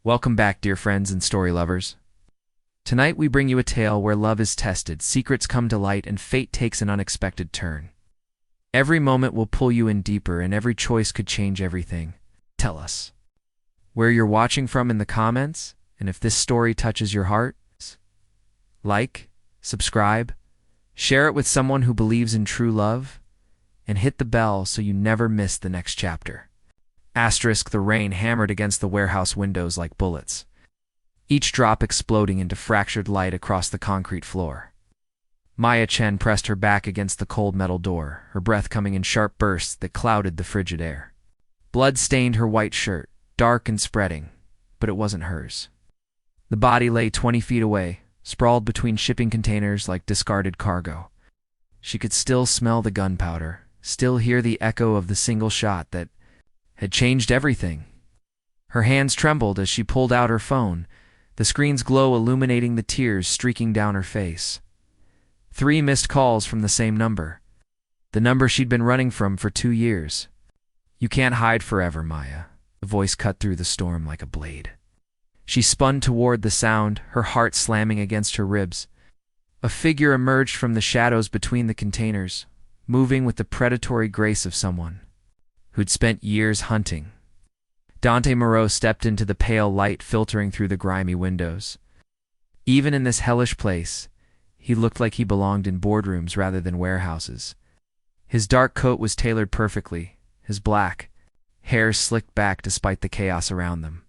Welcome back, dear friends and story lovers. Tonight we bring you a tale where love is tested, secrets come to light, and fate takes an unexpected turn. Every moment will pull you in deeper, and every choice could change everything. Tell us where you're watching from in the comments, and if this story touches your heart, like, subscribe, share it with someone who believes in true love, and hit the bell so you never miss the next chapter. The rain hammered against the warehouse windows like bullets, each drop exploding into fractured light across the concrete floor. Maya Chen pressed her back against the cold metal door, her breath coming in sharp bursts that clouded the frigid air. Blood stained her white shirt, dark and spreading, but it wasn't hers. The body lay 20 feet away, sprawled between shipping containers like discarded cargo. She could still smell the gunpowder, still hear the echo of the single shot that had changed everything. Her hands trembled as she pulled out her phone, the screen's glow illuminating the tears streaking down her face. 3 missed calls from the same number, the number she'd been running from for 2 years. "You can't hide forever, Maya," the voice cut through the storm like a blade. She spun toward the sound, her heart slamming against her ribs. A figure emerged from the shadows between the containers, moving with the predatory grace of someone who'd spent years hunting. Dante Moreau stepped into the pale light filtering through the grimy windows. Even in this hellish place, he looked like he belonged in boardrooms rather than warehouses. His dark coat was tailored perfectly, his black hair slicked back despite the chaos around them.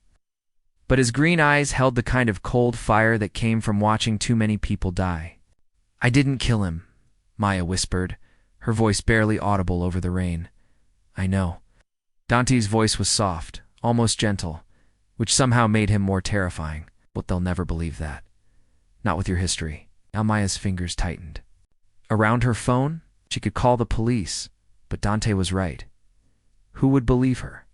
But his green eyes held the kind of cold fire that came from watching too many people die. "I didn't kill him," Maya whispered, her voice barely audible over the rain. "I know." Dante's voice was soft, almost gentle, which somehow made him more terrifying. "But they'll never believe that. Not with your history." Now Maya's fingers tightened. Around her phone, she could call the police, but Dante was right. Who would believe her?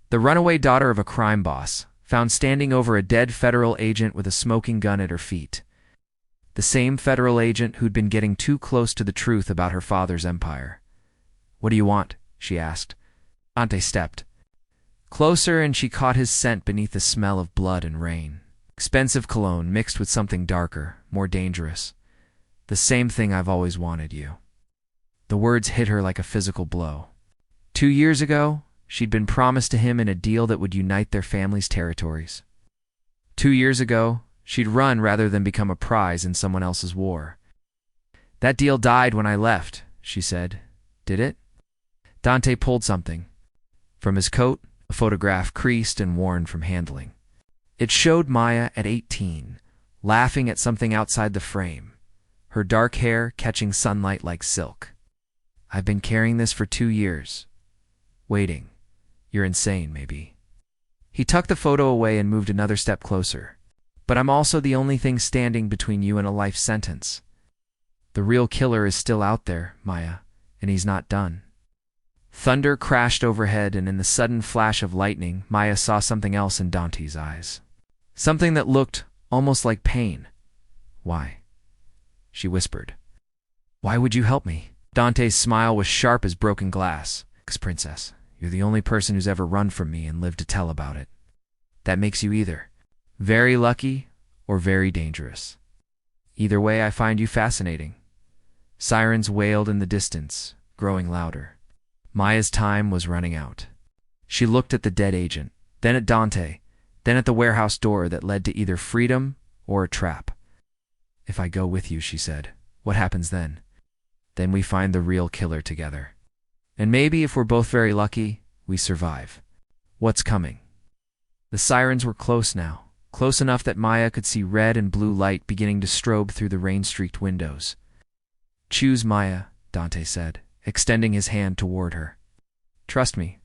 The runaway daughter of a crime boss, found standing over a dead federal agent with a smoking gun at her feet. The same federal agent who'd been getting too close to the truth about her father's empire. "What do you want?" she asked. Dante stepped closer, and she caught his scent beneath the smell of blood and rain. Expensive cologne mixed with something darker, more dangerous. "The same thing I've always wanted, you." The words hit her like a physical blow. 2 years ago, she'd been promised to him in a deal that would unite their family's territories. 2 years ago, she'd run rather than become a prize in someone else's war. "That deal died when I left," she said. "Did it?" Dante pulled something from his coat, a photograph creased and worn from handling. It showed Maya at 18, laughing at something outside the frame, her dark hair catching sunlight like silk. "I've been carrying this for 2 years. Waiting. You're insane, maybe." He tucked the photo away and moved another step closer. "But I'm also the only thing standing between you and a life sentence. The real killer is still out there, Maya, and he's not done." Thunder crashed overhead, and in the sudden flash of lightning, Maya saw something else in Dante's eyes. Something that looked almost like pain. "Why?" she whispered. "Why would you help me?" Dante's smile was sharp as broken glass. "Princess, you're the only person who's ever run from me and lived to tell about it. That makes you either very lucky or very dangerous. Either way, I find you fascinating." Sirens wailed in the distance, growing louder. Maya's time was running out. She looked at the dead agent, then at Dante, then at the warehouse door that led to either freedom or a trap. "If I go with you," she said, "what happens then?" "Then we find the real killer together. And maybe, if we're both very lucky, we survive." "What's coming?" The sirens were close now, close enough that Maya could see red and blue light beginning to strobe through the rain-streaked windows. "Choose Maya," Dante said, extending his hand toward her. "Trust me,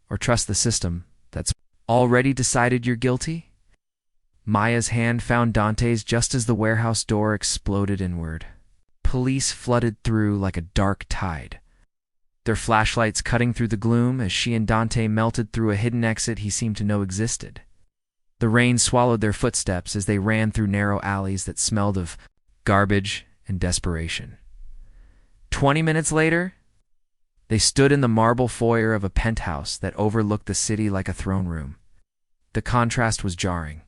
or trust the system that's already decided you're guilty?" Maya's hand found Dante's just as the warehouse door exploded inward. Police flooded through like a dark tide, their flashlights cutting through the gloom as she and Dante melted through a hidden exit he seemed to know existed. The rain swallowed their footsteps as they ran through narrow alleys that smelled of garbage and desperation. 20 minutes later, they stood in the marble foyer of a penthouse that overlooked the city like a throne room. The contrast was jarring.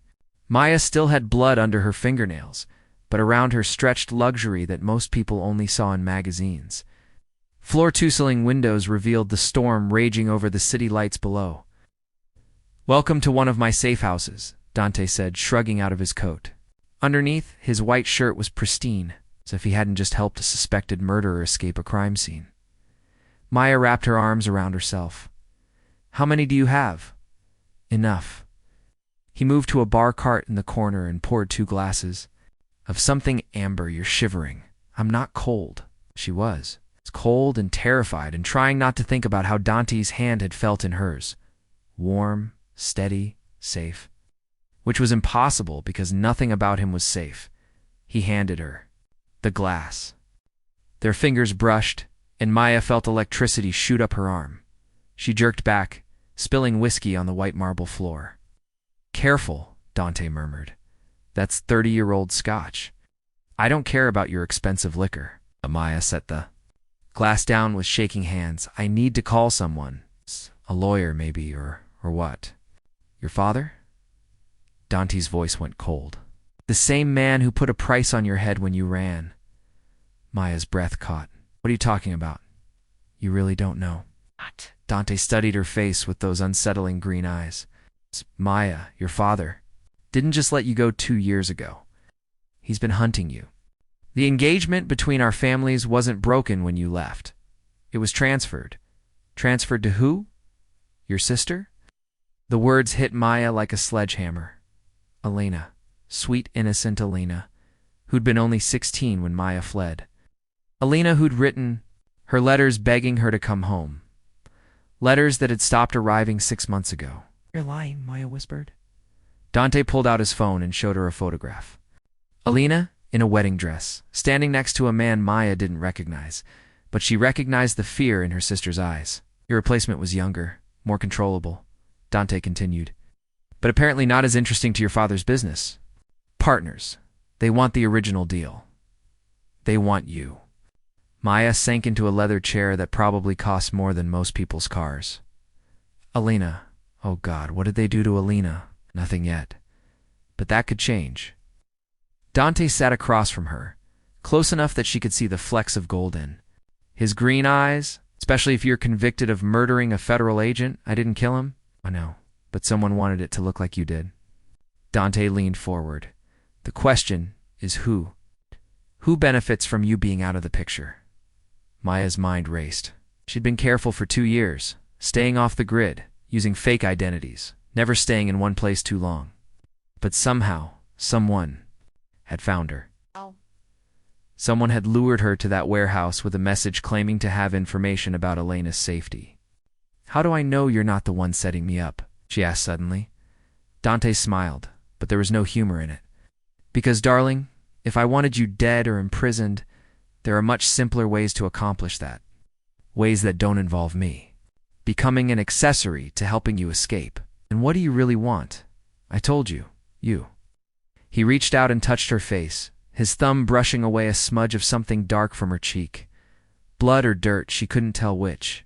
Maya still had blood under her fingernails, but around her stretched luxury that most people only saw in magazines. Floor-to-ceiling windows revealed the storm raging over the city lights below. "Welcome to one of my safe houses," Dante said, shrugging out of his coat. Underneath, his white shirt was pristine, as if he hadn't just helped a suspected murderer escape a crime scene. Maya wrapped her arms around herself. "How many do you have?" "Enough." He moved to a bar cart in the corner and poured 2 glasses. "Of something amber, you're shivering." "I'm not cold." She was. Cold and terrified and trying not to think about how Dante's hand had felt in hers. Warm, steady, safe. Which was impossible because nothing about him was safe. He handed her the glass. Their fingers brushed, and Maya felt electricity shoot up her arm. She jerked back, spilling whiskey on the white marble floor. "Careful," Dante murmured. "That's 30-year-old scotch." "I don't care about your expensive liquor." Maya set the glass down with shaking hands. "I need to call someone. A lawyer, maybe, or what?" "Your father?" Dante's voice went cold. "The same man who put a price on your head when you ran." Maya's breath caught. "What are you talking about? You really don't know?" "What?" Dante studied her face with those unsettling green eyes. "Maya, your father, didn't just let you go 2 years ago. He's been hunting you. The engagement between our families wasn't broken when you left. It was transferred. Transferred to who? Your sister?" The words hit Maya like a sledgehammer. Elena. Sweet, innocent Elena, who'd been only 16 when Maya fled. Elena who'd written her letters begging her to come home. Letters that had stopped arriving 6 months ago. "You're lying," Maya whispered. Dante pulled out his phone and showed her a photograph. Elena, in a wedding dress, standing next to a man Maya didn't recognize, but she recognized the fear in her sister's eyes. "Your replacement was younger, more controllable," Dante continued, "but apparently not as interesting to your father's business. Partners. They want the original deal. They want you." Maya sank into a leather chair that probably cost more than most people's cars. "Elena. Oh God, what did they do to Elena?" "Nothing yet. But that could change." Dante sat across from her, close enough that she could see the flecks of gold in his green eyes. "Especially if you're convicted of murdering a federal agent." "I didn't kill him." "I know, but someone wanted it to look like you did." Dante leaned forward. "The question is who? Who benefits from you being out of the picture?" Maya's mind raced. She'd been careful for 2 years, staying off the grid, using fake identities, never staying in one place too long. But somehow, someone had found her. Someone had lured her to that warehouse with a message claiming to have information about Elena's safety. "How do I know you're not the one setting me up?" she asked suddenly. Dante smiled, but there was no humor in it. "Because, darling, if I wanted you dead or imprisoned, there are much simpler ways to accomplish that. Ways that don't involve me. Becoming an accessory to helping you escape. And what do you really want? I told you. You." He reached out and touched her face, his thumb brushing away a smudge of something dark from her cheek. Blood or dirt, she couldn't tell which.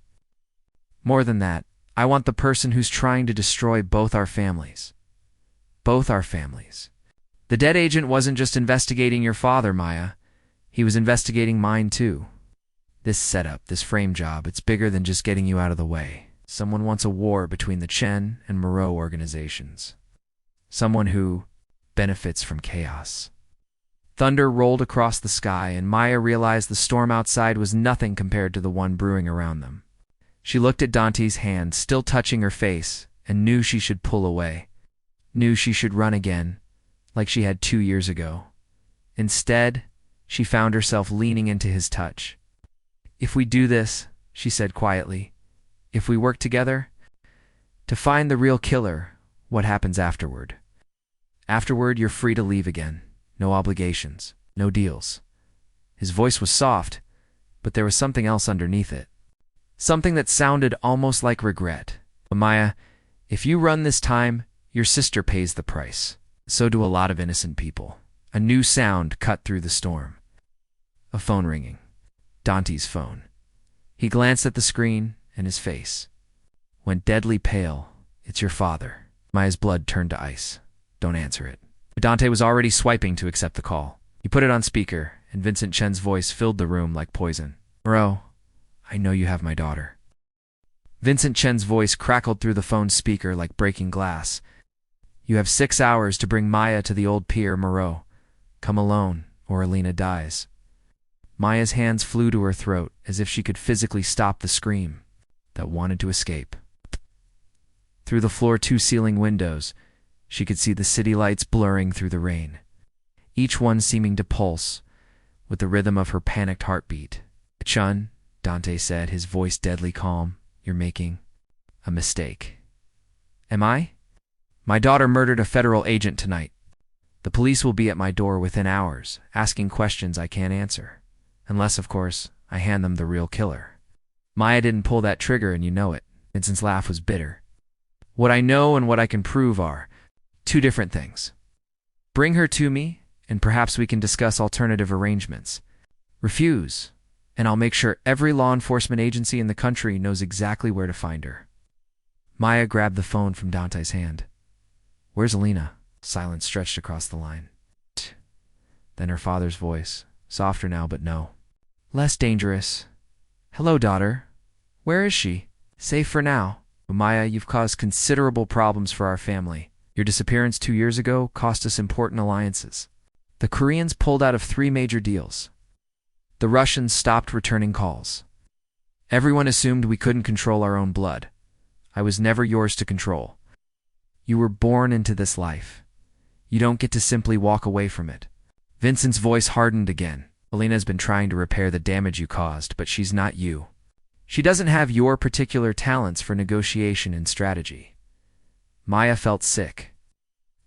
"More than that, I want the person who's trying to destroy both our families. Both our families. The dead agent wasn't just investigating your father, Maya. He was investigating mine too. This setup, this frame job, it's bigger than just getting you out of the way. Someone wants a war between the Chen and Moreau organizations. Someone who benefits from chaos." Thunder rolled across the sky, and Maya realized the storm outside was nothing compared to the one brewing around them. She looked at Dante's hand, still touching her face, and knew she should pull away. Knew she should run again, like she had 2 years ago. Instead, she found herself leaning into his touch. "If we do this," she said quietly, "if we work together, to find the real killer, what happens afterward? Afterward, you're free to leave again. No obligations, no deals." His voice was soft, but there was something else underneath it. Something that sounded almost like regret. "Maya, if you run this time, your sister pays the price. So do a lot of innocent people." A new sound cut through the storm. A phone ringing. Dante's phone. He glanced at the screen, and his face went deadly pale. "It's your father." Maya's blood turned to ice. Don't answer it. But Dante was already swiping to accept the call. He put it on speaker, and Vincent Chen's voice filled the room like poison. Moreau, I know you have my daughter. Vincent Chen's voice crackled through the phone's speaker like breaking glass. You have 6 hours to bring Maya to the old pier, Moreau. Come alone, or Alina dies. Maya's hands flew to her throat as if she could physically stop the scream that wanted to escape. Through the floor-to-ceiling windows, she could see the city lights blurring through the rain, each one seeming to pulse with the rhythm of her panicked heartbeat. Chun, Dante said, his voice deadly calm, you're making a mistake. Am I? My daughter murdered a federal agent tonight. The police will be at my door within hours, asking questions I can't answer. Unless, of course, I hand them the real killer. Maya didn't pull that trigger and you know it. Vincent's laugh was bitter. What I know and what I can prove are 2 different things. Bring her to me, and perhaps we can discuss alternative arrangements. Refuse, and I'll make sure every law enforcement agency in the country knows exactly where to find her. Maya grabbed the phone from Dante's hand. Where's Alina? Silence stretched across the line. Then her father's voice, softer now but no. Less dangerous. Hello, daughter. Where is she? Safe for now. Maya, you've caused considerable problems for our family. Your disappearance 2 years ago cost us important alliances. The Koreans pulled out of 3 major deals. The Russians stopped returning calls. Everyone assumed we couldn't control our own blood. I was never yours to control. You were born into this life. You don't get to simply walk away from it. Vincent's voice hardened again. Alina's been trying to repair the damage you caused, but she's not you. She doesn't have your particular talents for negotiation and strategy. Maya felt sick.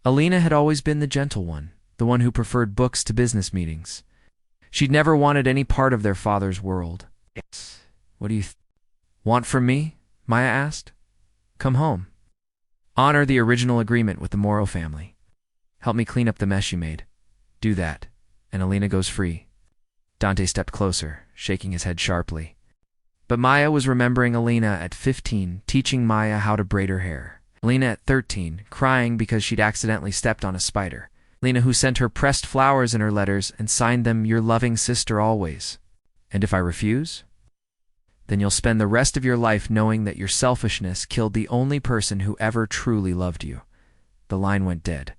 Alina had always been the gentle one, the one who preferred books to business meetings. She'd never wanted any part of their father's world. What do you want from me? Maya asked. Come home. Honor the original agreement with the Morrow family. Help me clean up the mess you made. Do that, and Alina goes free. Dante stepped closer, shaking his head sharply. But Maya was remembering Alina at 15, teaching Maya how to braid her hair. Alina at 13, crying because she'd accidentally stepped on a spider. Alina who sent her pressed flowers in her letters and signed them, your loving sister always. And if I refuse? Then you'll spend the rest of your life knowing that your selfishness killed the only person who ever truly loved you. The line went dead.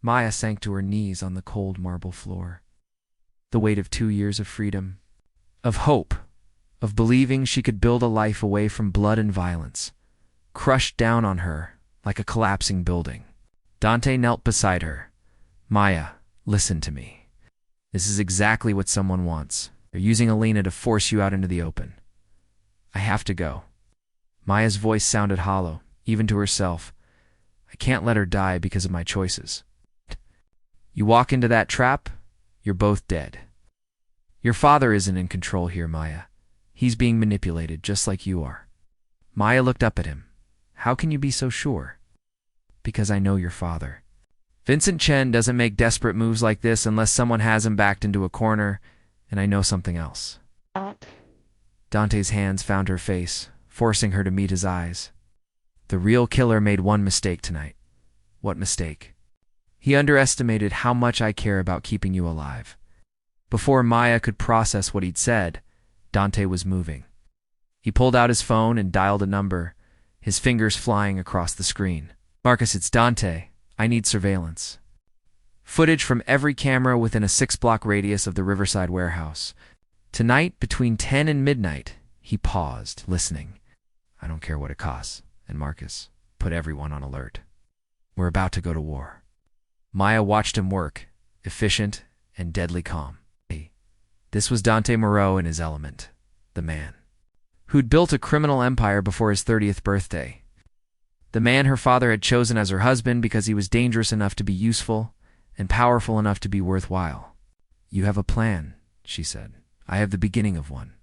Maya sank to her knees on the cold marble floor. The weight of 2 years of freedom, of hope, of believing she could build a life away from blood and violence, crushed down on her like a collapsing building. Dante knelt beside her. Maya, listen to me. This is exactly what someone wants. They're using Alina to force you out into the open. I have to go. Maya's voice sounded hollow, even to herself. I can't let her die because of my choices. You walk into that trap, you're both dead. Your father isn't in control here, Maya. He's being manipulated just like you are. Maya looked up at him. How can you be so sure? Because I know your father. Vincent Chen doesn't make desperate moves like this unless someone has him backed into a corner, and I know something else. Dante's hands found her face, forcing her to meet his eyes. The real killer made one mistake tonight. What mistake? He underestimated how much I care about keeping you alive. Before Maya could process what he'd said, Dante was moving. He pulled out his phone and dialed a number, his fingers flying across the screen. Marcus, it's Dante. I need surveillance. Footage from every camera within a 6-block radius of the Riverside warehouse. Tonight, between 10 and midnight, he paused, listening. I don't care what it costs. And Marcus, put everyone on alert. We're about to go to war. Maya watched him work, efficient and deadly calm. This was Dante Moreau in his element, the man who'd built a criminal empire before his 30th birthday. The man her father had chosen as her husband because he was dangerous enough to be useful and powerful enough to be worthwhile. You have a plan, she said. I have the beginning of one.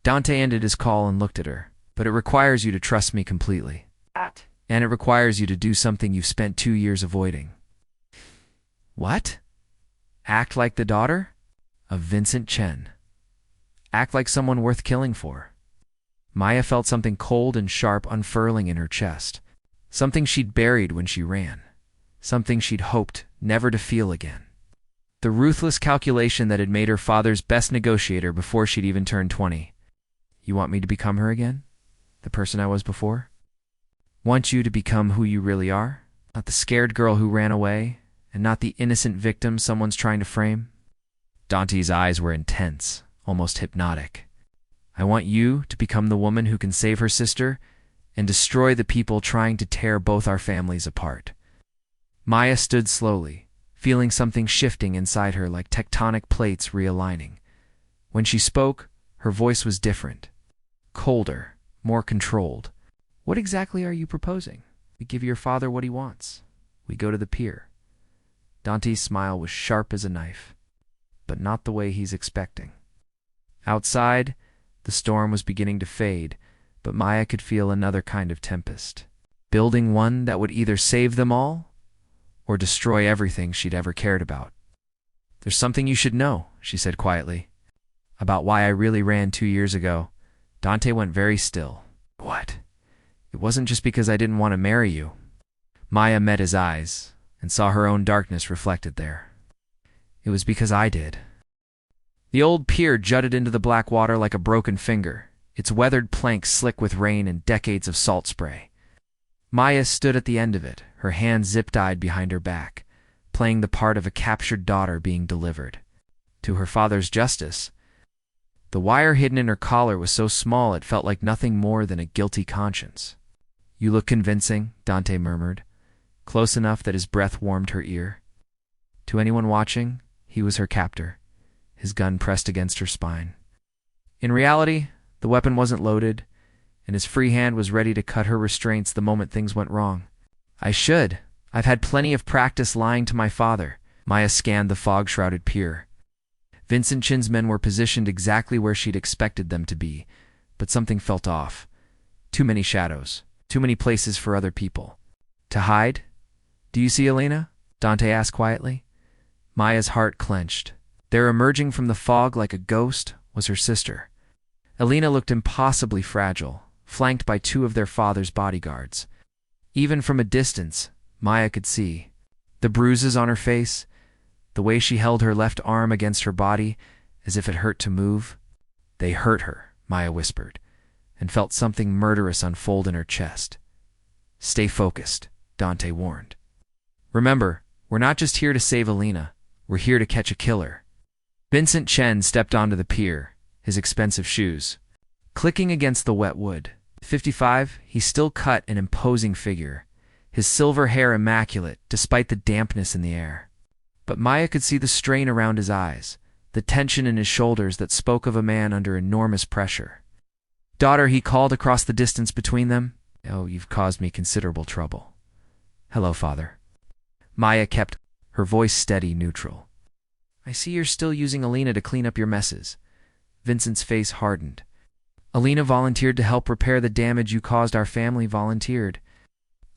Dante ended his call and looked at her. But it requires you to trust me completely. And it requires you to do something you've spent 2 years avoiding. What? Act like the daughter of Vincent Chen. Act like someone worth killing for. Maya felt something cold and sharp unfurling in her chest. something she'd buried when she ran, something she'd hoped never to feel again. The ruthless calculation that had made her father's best negotiator before she'd even turned 20. You want me to become her again? The person I was before? Want you to become who you really are? Not the scared girl who ran away, and not the innocent victim someone's trying to frame? Dante's eyes were intense, almost hypnotic. I want you to become the woman who can save her sister and destroy the people trying to tear both our families apart. Maya stood slowly, feeling something shifting inside her like tectonic plates realigning. When she spoke, her voice was different, colder, more controlled. What exactly are you proposing? We give your father what he wants. We go to the pier. Dante's smile was sharp as a knife, but not the way he's expecting. Outside, the storm was beginning to fade, but Maya could feel another kind of tempest, building one that would either save them all or destroy everything she'd ever cared about. There's something you should know, she said quietly, about why I really ran 2 years ago. Dante went very still. What? It wasn't just because I didn't want to marry you. Maya met his eyes and saw her own darkness reflected there. It was because I did. The old pier jutted into the black water like a broken finger, its weathered planks slick with rain and decades of salt spray. Maya stood at the end of it, her hands zip-tied behind her back, playing the part of a captured daughter being delivered to her father's justice. The wire hidden in her collar was so small it felt like nothing more than a guilty conscience. You look convincing, Dante murmured, close enough that his breath warmed her ear. To anyone watching, he was her captor, his gun pressed against her spine. In reality, the weapon wasn't loaded, and his free hand was ready to cut her restraints the moment things went wrong. I should. I've had plenty of practice lying to my father. Maya scanned the fog-shrouded pier. Vincent Chin's men were positioned exactly where she'd expected them to be, but something felt off. Too many shadows. Too many places for other people. To hide? Do you see Elena? Dante asked quietly. Maya's heart clenched. There, emerging from the fog like a ghost, was her sister. Elena looked impossibly fragile, flanked by 2 of their father's bodyguards. Even from a distance, Maya could see the bruises on her face, the way she held her left arm against her body as if it hurt to move. They hurt her, Maya whispered, and felt something murderous unfold in her chest. Stay focused, Dante warned. Remember, we're not just here to save Elena, we're here to catch a killer. Vincent Chen stepped onto the pier, his expensive shoes clicking against the wet wood. 55, he still cut an imposing figure, his silver hair immaculate despite the dampness in the air. But Maya could see the strain around his eyes, the tension in his shoulders that spoke of a man under enormous pressure. Daughter, he called across the distance between them. Oh, you've caused me considerable trouble. Hello, father. Maya kept her voice steady, neutral. I see you're still using Elena to clean up your messes. Vincent's face hardened. Elena volunteered to help repair the damage you caused our family volunteered.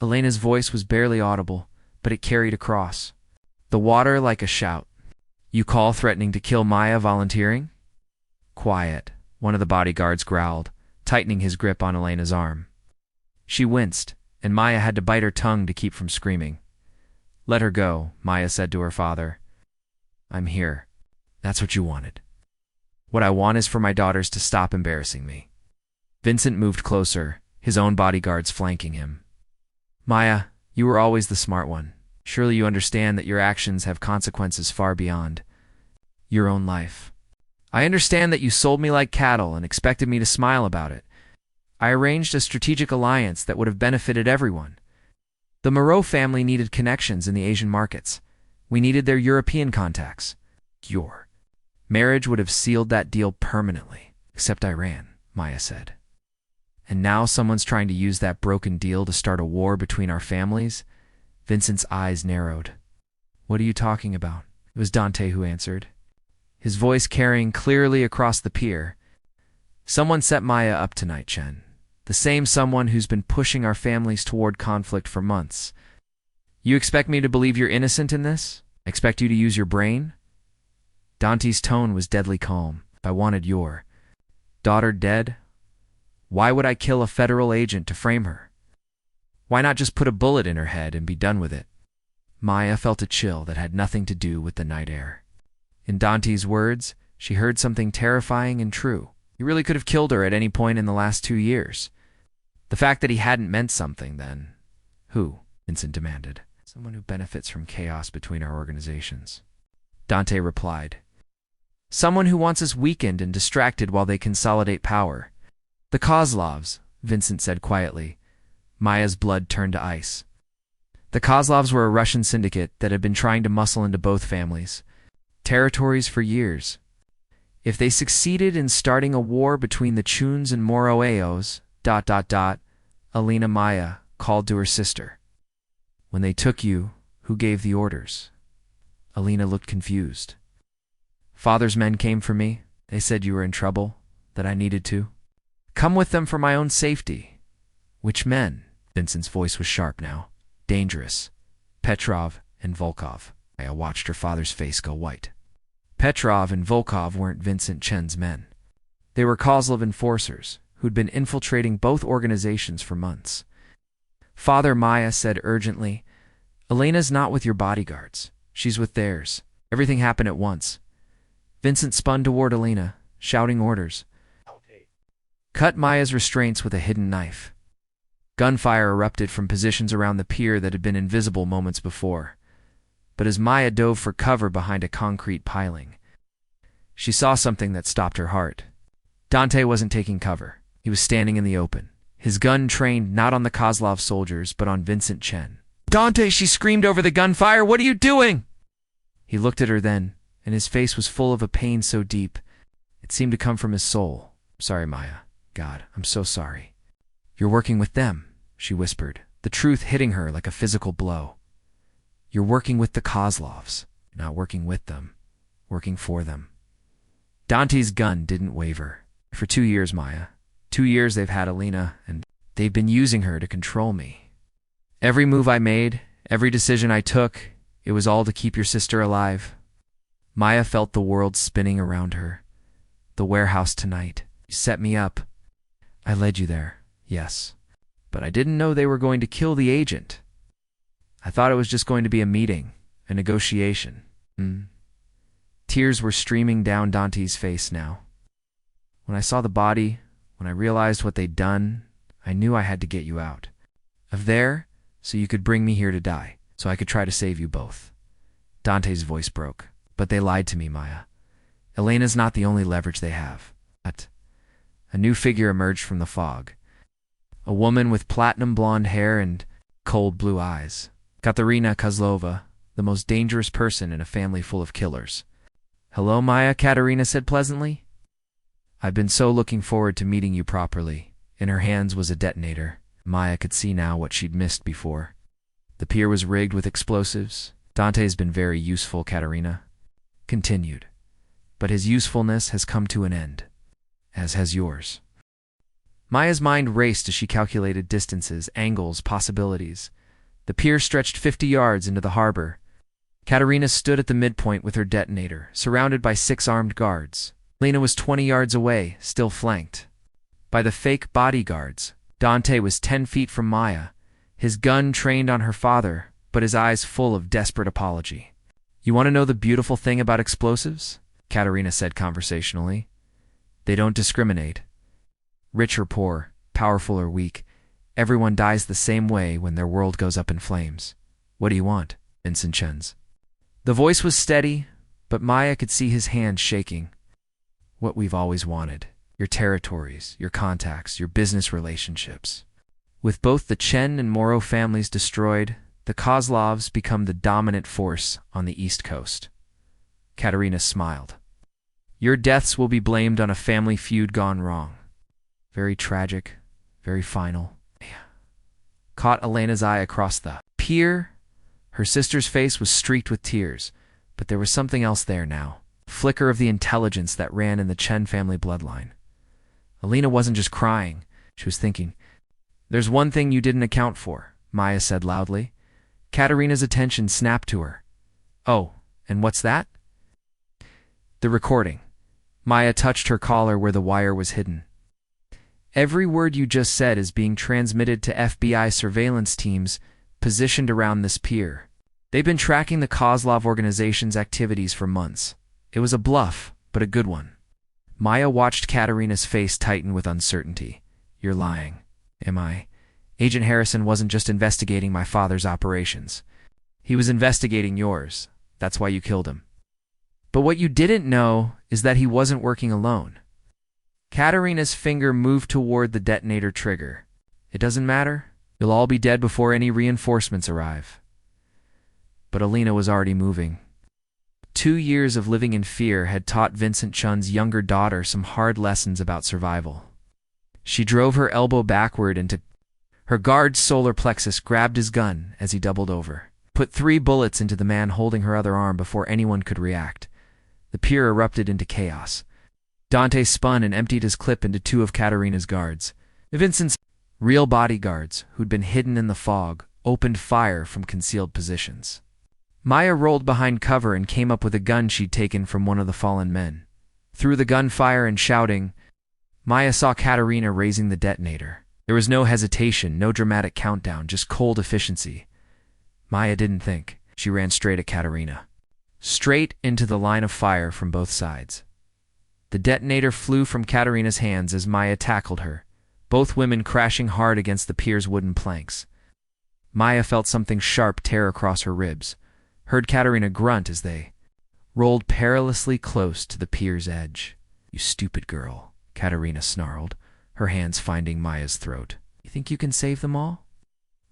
Elena's voice was barely audible, but it carried across the water like a shout. You call threatening to kill Maya volunteering? Quiet, one of the bodyguards growled, tightening his grip on Elena's arm. She winced, and Maya had to bite her tongue to keep from screaming. Let her go, Maya said to her father. I'm here. That's what you wanted. What I want is for my daughters to stop embarrassing me. Vincent moved closer, his own bodyguards flanking him. Maya, you were always the smart one. Surely you understand that your actions have consequences far beyond your own life. I understand that you sold me like cattle and expected me to smile about it. I arranged a strategic alliance that would have benefited everyone. The Moreau family needed connections in the Asian markets. We needed their European contacts. Your marriage would have sealed that deal permanently, except I ran, Maya said. And now someone's trying to use that broken deal to start a war between our families? Vincent's eyes narrowed. What are you talking about? It was Dante who answered, his voice carrying clearly across the pier. Someone set Maya up tonight, Chen. The same someone who's been pushing our families toward conflict for months. You expect me to believe you're innocent in this? I expect you to use your brain? Dante's tone was deadly calm. If I wanted your daughter dead, why would I kill a federal agent to frame her? Why not just put a bullet in her head and be done with it? Maya felt a chill that had nothing to do with the night air. In Dante's words, she heard something terrifying and true. He really could have killed her at any point in the last 2 years. The fact that he hadn't meant something then. Who? Vincent demanded. Someone who benefits from chaos between our organizations. Dante replied. Someone who wants us weakened and distracted while they consolidate power. The Kozlovs, Vincent said quietly. Maya's blood turned to ice. The Kozlovs were a Russian syndicate that had been trying to muscle into both families' territories for years. If they succeeded in starting a war between the Chuns and Moroeos, Alina Maya called to her sister. When they took you, who gave the orders? Alina looked confused. Father's men came for me. They said you were in trouble, that I needed to come with them for my own safety. Which men? Vincent's voice was sharp now. Dangerous. Petrov and Volkov. I watched her father's face go white. Petrov and Volkov weren't Vincent Chen's men. They were Kozlov enforcers who'd been infiltrating both organizations for months. Father, Maya said urgently, Elena's not with your bodyguards. She's with theirs. Everything happened at once. Vincent spun toward Alina, shouting orders. Cut Maya's restraints with a hidden knife. Gunfire erupted from positions around the pier that had been invisible moments before. But as Maya dove for cover behind a concrete piling, she saw something that stopped her heart. Dante wasn't taking cover. He was standing in the open, his gun trained not on the Kozlov soldiers, but on Vincent Chen. Dante, she screamed over the gunfire, what are you doing? He looked at her then, and his face was full of a pain so deep, it seemed to come from his soul. Sorry, Maya. God, I'm so sorry. You're working with them, she whispered, the truth hitting her like a physical blow. You're working with the Kozlovs, not working with them, working for them. Dante's gun didn't waver. For 2 years, Maya. 2 years they've had Alina, and they've been using her to control me. Every move I made, every decision I took, it was all to keep your sister alive. Maya felt the world spinning around her. The warehouse tonight. You set me up. I led you there, yes. But I didn't know they were going to kill the agent. I thought it was just going to be a meeting, a negotiation. Tears were streaming down Dante's face now. When I saw the body, when I realized what they'd done, I knew I had to get you out of there so you could bring me here to die, so I could try to save you both. Dante's voice broke. But they lied to me, Maya. Elena's not the only leverage they have. But a new figure emerged from the fog. A woman with platinum blonde hair and cold blue eyes. Katerina Kozlova, the most dangerous person in a family full of killers. Hello, Maya, Katerina said pleasantly. I've been so looking forward to meeting you properly. In her hands was a detonator. Maya could see now what she'd missed before. The pier was rigged with explosives. Dante's been very useful, Katerina continued. But his usefulness has come to an end, as has yours. Maya's mind raced as she calculated distances, angles, possibilities. The pier stretched 50 yards into the harbor. Katerina stood at the midpoint with her detonator, surrounded by 6 armed guards. Lena was 20 yards away, still flanked by the fake bodyguards. Dante was 10 feet from Maya, his gun trained on her father, but his eyes full of desperate apology. You want to know the beautiful thing about explosives? Katerina said conversationally. They don't discriminate. Rich or poor, powerful or weak, everyone dies the same way when their world goes up in flames. What do you want? Vincent Chen's. The voice was steady, but Maya could see his hand shaking. What we've always wanted. Your territories, your contacts, your business relationships. With both the Chen and Moro families destroyed, the Kozlovs become the dominant force on the East Coast. Katerina smiled. Your deaths will be blamed on a family feud gone wrong. Very tragic, very final. Caught Elena's eye across the pier. Her sister's face was streaked with tears, but there was something else there now. A flicker of the intelligence that ran in the Chen family bloodline. Alina wasn't just crying. She was thinking. There's one thing you didn't account for, Maya said loudly. Katerina's attention snapped to her. Oh, and what's that? The recording. Maya touched her collar where the wire was hidden. Every word you just said is being transmitted to FBI surveillance teams positioned around this pier. They've been tracking the Kozlov organization's activities for months. It was a bluff, but a good one. Maya watched Katerina's face tighten with uncertainty. You're lying. Am I? Agent Harrison wasn't just investigating my father's operations. He was investigating yours. That's why you killed him. But what you didn't know is that he wasn't working alone. Katerina's finger moved toward the detonator trigger. It doesn't matter. You'll all be dead before any reinforcements arrive. But Alina was already moving. 2 years of living in fear had taught Vincent Chun's younger daughter some hard lessons about survival. She drove her elbow backward into her guard's solar plexus, grabbed his gun as he doubled over, put 3 bullets into the man holding her other arm before anyone could react. The pier erupted into chaos. Dante spun and emptied his clip into 2 of Katerina's guards. Vincent's real bodyguards, who'd been hidden in the fog, opened fire from concealed positions. Maya rolled behind cover and came up with a gun she'd taken from one of the fallen men. Through the gunfire and shouting, Maya saw Katerina raising the detonator. There was no hesitation, no dramatic countdown, just cold efficiency. Maya didn't think. She ran straight at Katerina. Straight into the line of fire from both sides. The detonator flew from Katerina's hands as Maya tackled her, both women crashing hard against the pier's wooden planks. Maya felt something sharp tear across her ribs, heard Katerina grunt as they rolled perilously close to the pier's edge. You stupid girl, Katerina snarled, her hands finding Maya's throat. You think you can save them all?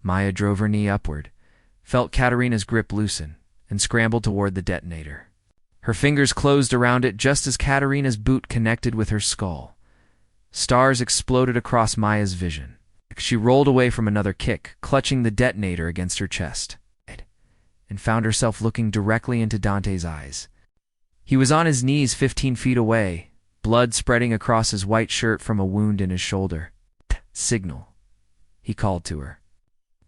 Maya drove her knee upward, felt Katerina's grip loosen, and scrambled toward the detonator. Her fingers closed around it just as Katerina's boot connected with her skull. Stars exploded across Maya's vision. She rolled away from another kick, clutching the detonator against her chest, and found herself looking directly into Dante's eyes. He was on his knees 15 feet away, blood spreading across his white shirt from a wound in his shoulder. Signal, he called to her.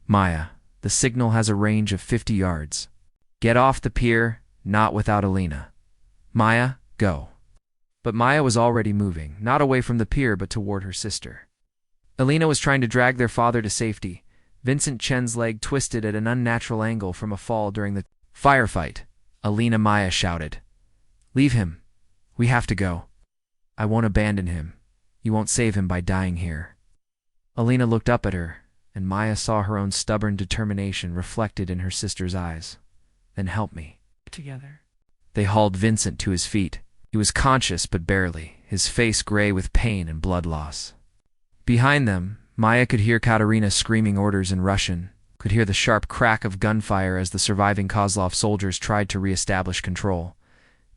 Maya, the signal has a range of 50 yards. Get off the pier, not without Alina. Maya, go. But Maya was already moving, not away from the pier but toward her sister. Alina was trying to drag their father to safety. Vincent Chen's leg twisted at an unnatural angle from a fall during the firefight. Alina, Maya shouted. Leave him. We have to go. I won't abandon him. You won't save him by dying here. Alina looked up at her, and Maya saw her own stubborn determination reflected in her sister's eyes. Then help me. Together. They hauled Vincent to his feet. He was conscious, but barely, his face gray with pain and blood loss. Behind them, Maya could hear Katerina screaming orders in Russian, could hear the sharp crack of gunfire as the surviving Kozlov soldiers tried to re-establish control.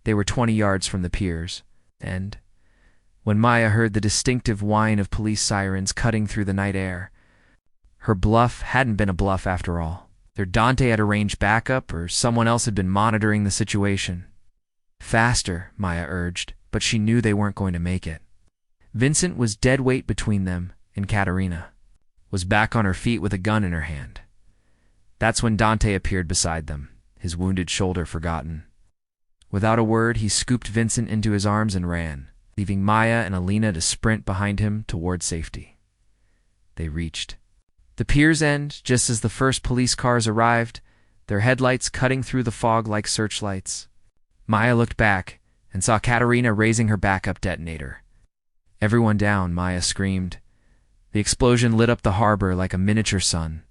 They were 20 yards from the piers, and when Maya heard the distinctive whine of police sirens cutting through the night air, her bluff hadn't been a bluff after all. Either Dante had arranged backup, or someone else had been monitoring the situation. Faster, Maya urged, but she knew they weren't going to make it. Vincent was dead weight between them, and Katerina was back on her feet with a gun in her hand. That's when Dante appeared beside them, his wounded shoulder forgotten. Without a word, he scooped Vincent into his arms and ran, leaving Maya and Alina to sprint behind him toward safety. They reached the pier's end just as the first police cars arrived, their headlights cutting through the fog like searchlights. Maya looked back and saw Katerina raising her backup detonator. Everyone down, Maya screamed. The explosion lit up the harbor like a miniature sun.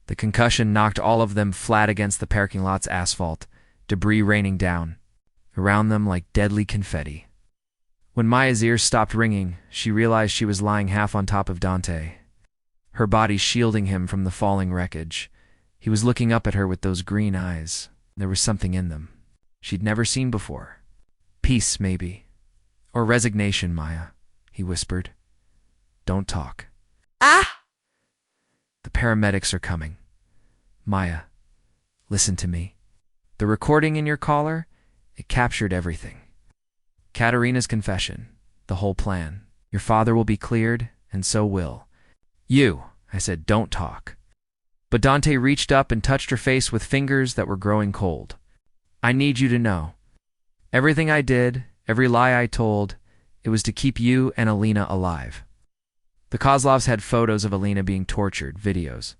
The concussion knocked all of them flat against the parking lot's asphalt, debris raining down around them like deadly confetti. When Maya's ears stopped ringing, she realized she was lying half on top of Dante, her body shielding him from the falling wreckage. He was looking up at her with those green eyes. There was something in them she'd never seen before. Peace, maybe. Or resignation, Maya, he whispered. Don't talk. Ah! The paramedics are coming. Maya, listen to me. The recording in your collar, it captured everything. Katerina's confession, the whole plan. Your father will be cleared, and so will you. I said, don't talk. But Dante reached up and touched her face with fingers that were growing cold. I need you to know. Everything I did, every lie I told, it was to keep you and Alina alive. The Kozlovs had photos of Alina being tortured, videos.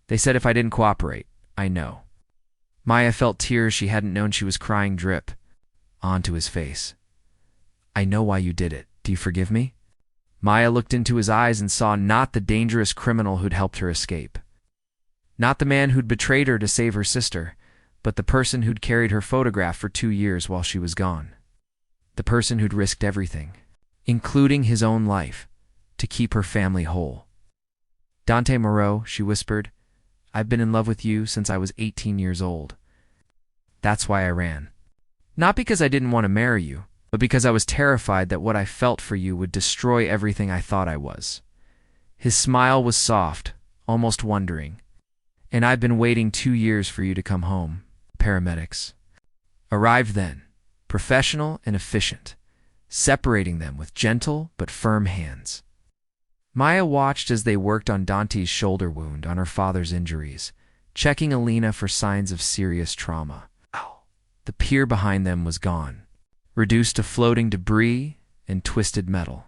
They said if I didn't cooperate, I know. Maya felt tears she hadn't known she was crying drip onto his face. I know why you did it. Do you forgive me? Maya looked into his eyes and saw not the dangerous criminal who'd helped her escape. Not the man who'd betrayed her to save her sister, but the person who'd carried her photograph for 2 years while she was gone. The person who'd risked everything, including his own life, to keep her family whole. Dante Moreau, she whispered, I've been in love with you since I was 18 years old. That's why I ran. Not because I didn't want to marry you, but because I was terrified that what I felt for you would destroy everything I thought I was. His smile was soft, almost wondering. And I've been waiting 2 years for you to come home. Paramedics arrived then, professional and efficient, separating them with gentle but firm hands. Maya watched as they worked on Dante's shoulder wound on her father's injuries, checking Alina for signs of serious trauma. The pier behind them was gone, reduced to floating debris and twisted metal.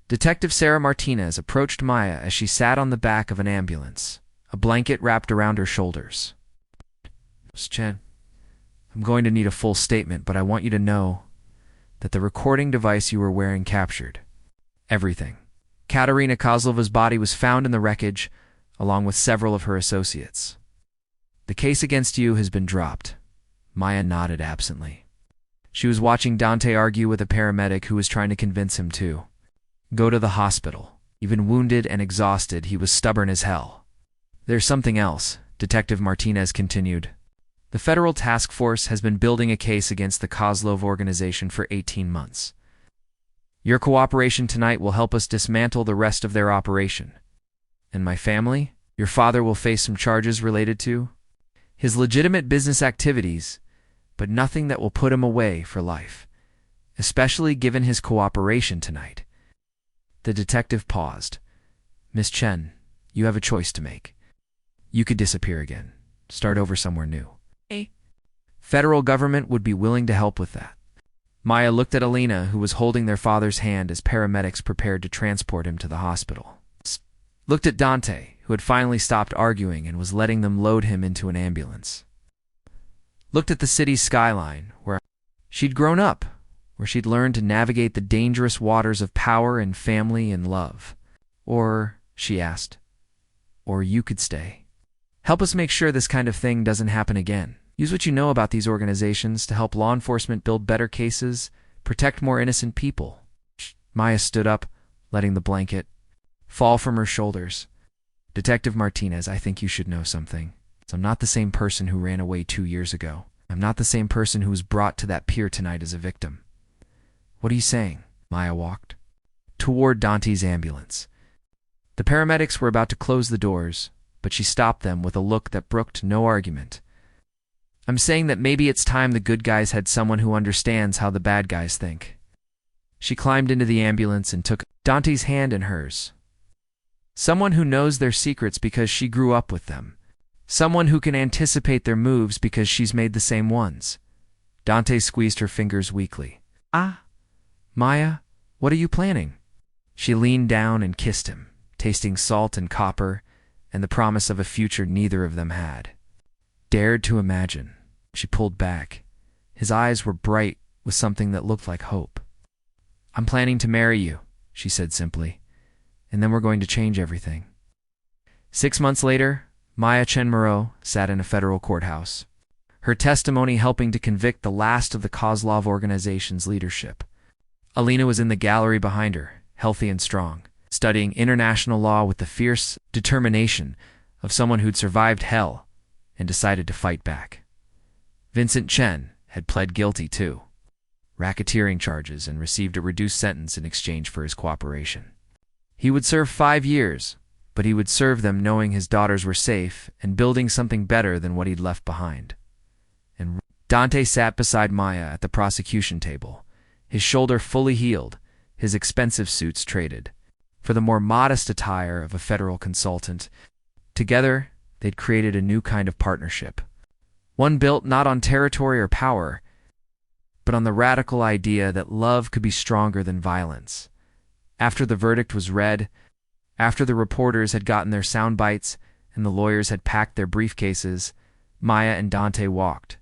Detective Sarah Martinez approached Maya as she sat on the back of an ambulance, a blanket wrapped around her shoulders. Miss Chen, I'm going to need a full statement, but I want you to know that the recording device you were wearing captured everything. Katerina Kozlova's body was found in the wreckage, along with several of her associates. The case against you has been dropped. Maya nodded absently. She was watching Dante argue with a paramedic who was trying to convince him to go to the hospital. Even wounded and exhausted, he was stubborn as hell. There's something else, Detective Martinez continued. The federal task force has been building a case against the Kozlov organization for 18 months. Your cooperation tonight will help us dismantle the rest of their operation. And my family? Your father will face some charges related to his legitimate business activities, but nothing that will put him away for life, especially given his cooperation tonight. The detective paused. Miss Chen, you have a choice to make. You could disappear again, start over somewhere new. Federal government would be willing to help with that. Maya looked at Alina, who was holding their father's hand as paramedics prepared to transport him to the hospital. Looked at Dante, who had finally stopped arguing and was letting them load him into an ambulance. Looked at the city's skyline, where she'd grown up, where she'd learned to navigate the dangerous waters of power and family and love. Or, she asked, or you could stay. Help us make sure this kind of thing doesn't happen again. Use what you know about these organizations to help law enforcement build better cases, protect more innocent people. Maya stood up, letting the blanket fall from her shoulders. Detective Martinez, I think you should know something. I'm not the same person who ran away 2 years ago. I'm not the same person who was brought to that pier tonight as a victim. What are you saying? Maya walked toward Dante's ambulance. The paramedics were about to close the doors, but she stopped them with a look that brooked no argument. I'm saying that maybe it's time the good guys had someone who understands how the bad guys think. She climbed into the ambulance and took Dante's hand in hers. Someone who knows their secrets because she grew up with them. Someone who can anticipate their moves because she's made the same ones. Dante squeezed her fingers weakly. Maya, what are you planning? She leaned down and kissed him, tasting salt and copper and the promise of a future neither of them had dared to imagine. She pulled back. His eyes were bright with something that looked like hope. I'm planning to marry you, she said simply, and then we're going to change everything. 6 months later, Maya Chen Moreau sat in a federal courthouse, her testimony helping to convict the last of the Kozlov organization's leadership. Alina was in the gallery behind her, healthy and strong, studying international law with the fierce determination of someone who'd survived hell and decided to fight back. Vincent Chen had pled guilty to racketeering charges and received a reduced sentence in exchange for his cooperation. He would serve 5 years, but he would serve them knowing his daughters were safe and building something better than what he'd left behind. And Dante sat beside Maya at the prosecution table, his shoulder fully healed, his expensive suits traded for the more modest attire of a federal consultant. Together, they'd created a new kind of partnership, one built not on territory or power, but on the radical idea that love could be stronger than violence. After the verdict was read, After the reporters had gotten their sound bites and the lawyers had packed their briefcases, Maya and Dante walked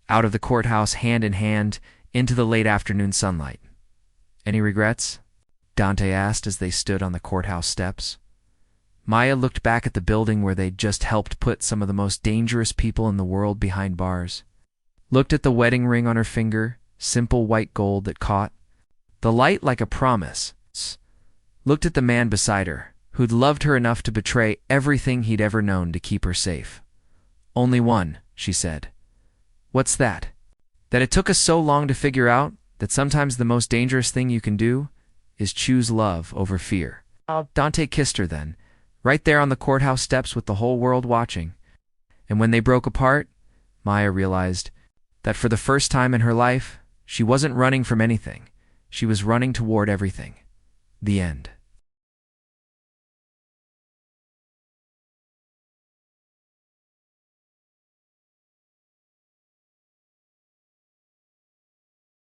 out of the courthouse hand in hand into the late afternoon sunlight. "Any regrets?" Dante asked as they stood on the courthouse steps. Maya looked back at the building where they'd just helped put some of the most dangerous people in the world behind bars. Looked at the wedding ring on her finger, simple white gold that caught the light like a promise. Looked at the man beside her, who'd loved her enough to betray everything he'd ever known to keep her safe. "Only one," she said. "What's that?" "That it took us so long to figure out that sometimes the most dangerous thing you can do is choose love over fear." Dante kissed her then, right there on the courthouse steps with the whole world watching. And when they broke apart, Maya realized that for the first time in her life, she wasn't running from anything. She was running toward everything. The end.